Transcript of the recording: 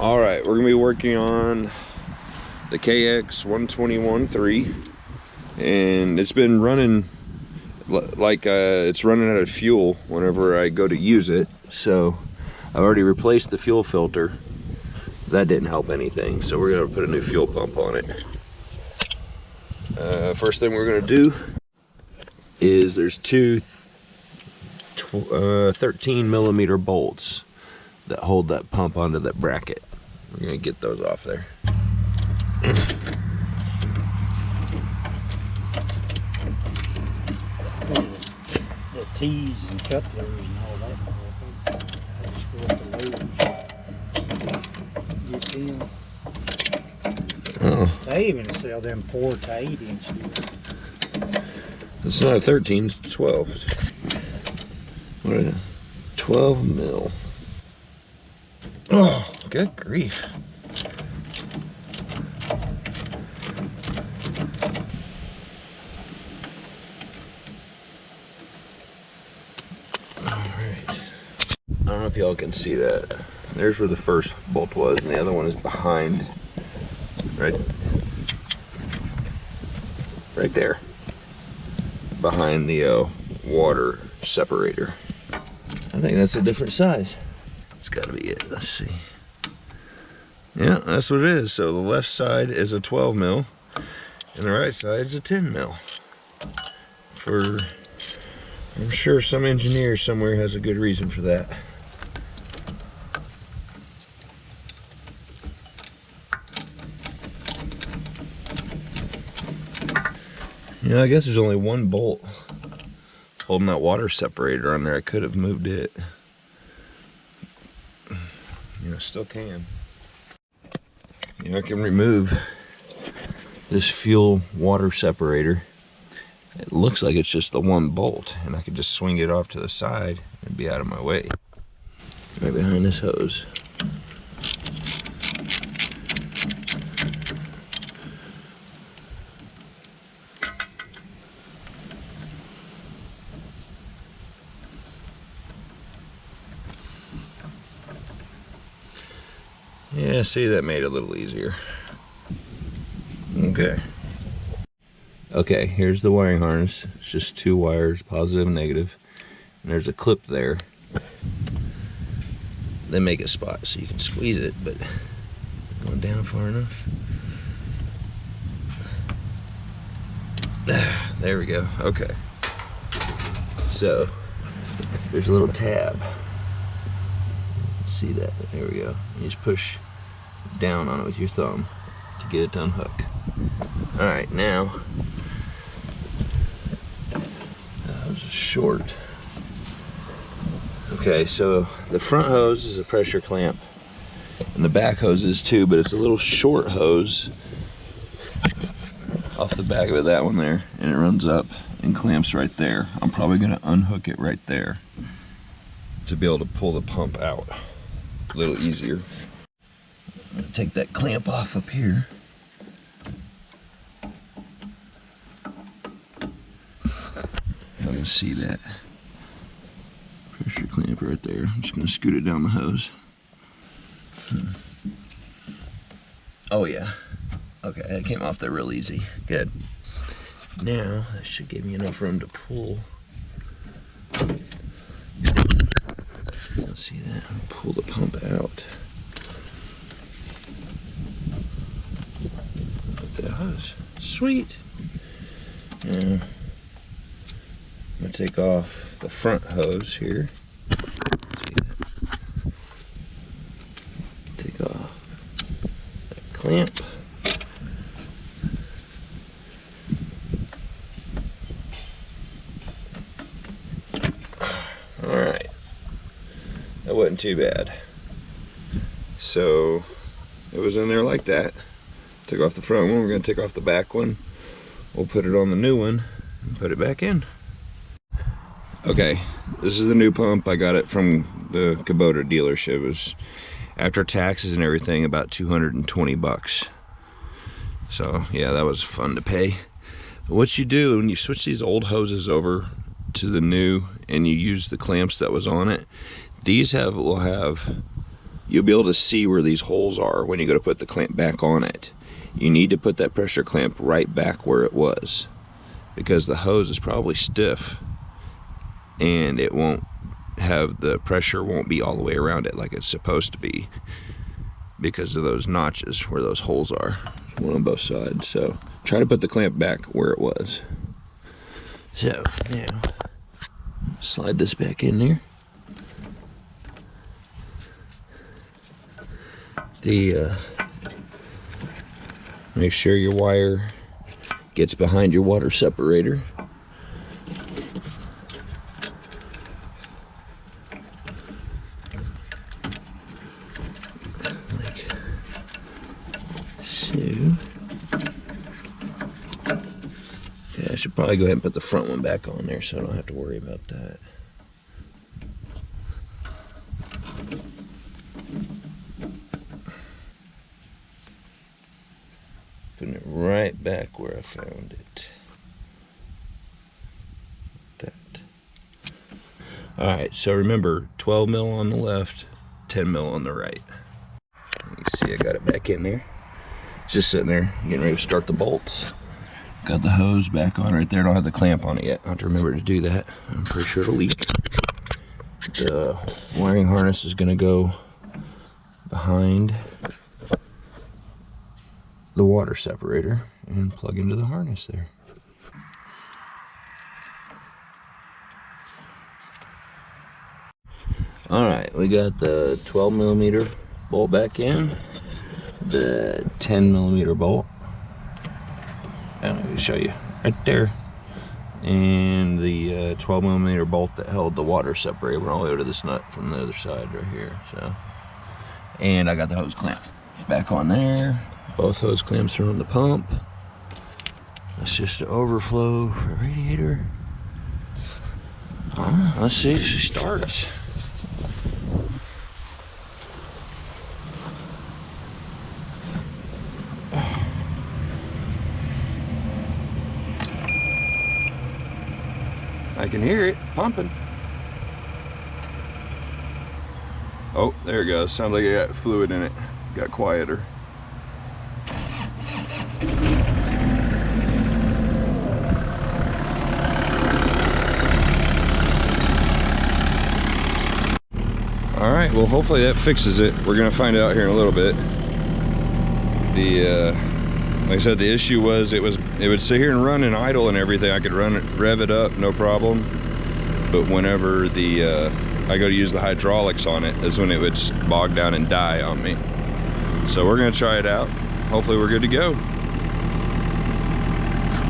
All right, we're gonna be working on the KX 121.3, and it's been running like it's running out of fuel whenever I go to use it. So I've already replaced the fuel filter. That didn't help anything, so we're gonna put a new fuel pump on it. First thing we're gonna do is there's two 13 millimeter bolts that hold that pump onto that bracket. We're gonna get those off there. The T's and couplers and all that. I just go up the levers. Get them. Oh. They even sell them 4 to 8 inch. It's not a 13, it's 12. What is it? 12 mil. Oh, good grief. Alright. I don't know if y'all can see that. There's where the first bolt was, and the other one is behind. Right there. Behind the water separator. I think that's a different size. It's gotta be it, let's see. Yeah, that's what it is. So the left side is a 12 mil and the right side is a 10 mil. I'm sure some engineer somewhere has a good reason for that. You know, I guess there's only one bolt holding that water separator on there. I could have moved it. You know, still can. You know, I can remove this fuel water separator. It looks like it's just the one bolt, and I could just swing it off to the side and be out of my way. Right behind this hose. Yeah, see, that made it a little easier. Okay, here's the wiring harness. It's just 2 wires, positive and negative. And there's a clip there. They make a spot so you can squeeze it, but going down far enough. There we go, okay. So, there's a little tab. See that? There we go. You just push down on it with your thumb to get it to unhook. All right, now that was short. Okay, so the front hose is a pressure clamp, and the back hose is too, but it's a little short hose off the back of it. That one there, and it runs up and clamps right there. I'm probably going to unhook it right there to be able to pull the pump out a little easier. I'm gonna take that clamp off up here. I can see that pressure clamp right there. I'm just gonna scoot it down the hose. Oh yeah. Okay, that came off there real easy. Good. Now that should give me enough room to pull. See that? Pull the pump out. Put that hose. Sweet. Now, I'm gonna take off the front hose here. Take off that clamp. All right. That wasn't too bad. So it was in there like that. Took off the front one, we're gonna take off the back one. We'll put it on the new one and put it back in. Okay, this is the new pump. I got it from the Kubota dealership. It was, after taxes and everything, about 220 bucks. So yeah, that was fun to pay. But what you do when you switch these old hoses over to the new and you use the clamps that was on it, these will have you'll be able to see where these holes are when you go to put the clamp back on it. You need to put that pressure clamp right back where it was, because the hose is probably stiff and it won't have, the pressure won't be all the way around it like it's supposed to be because of those notches where those holes are. One on both sides. So try to put the clamp back where it was. So now slide this back in there. Make sure your wire gets behind your water separator. Like so. Okay, I should probably go ahead and put the front one back on there so I don't have to worry about that. Putting it right back where I found it. That. Alright, so remember, 12 mil on the left, 10 mil on the right. You can see I got it back in there. It's just sitting there, getting ready to start the bolts. Got the hose back on right there. Don't have the clamp on it yet. I have to remember to do that. I'm pretty sure it'll leak. The wiring harness is going to go behind the water separator and plug into the harness there. Alright, we got the 12 millimeter bolt back in, the 10 millimeter bolt. Let me show you right there, and the 12 millimeter bolt that held the water separator went all the way to this nut from the other side right here. So, and I got the hose clamp back on there. Both hose clamps are on the pump. That's just an overflow for the radiator. Let's see if she starts. I can hear it pumping. Oh, there it goes. Sounds like it got fluid in it. Got quieter. All right, well, hopefully that fixes it. We're gonna find out here in a little bit. Like I said, the issue was it would sit here and run and idle and everything. I could rev it up, no problem. But whenever I go to use the hydraulics on it, is when it would bog down and die on me. So we're gonna try it out. Hopefully we're good to go.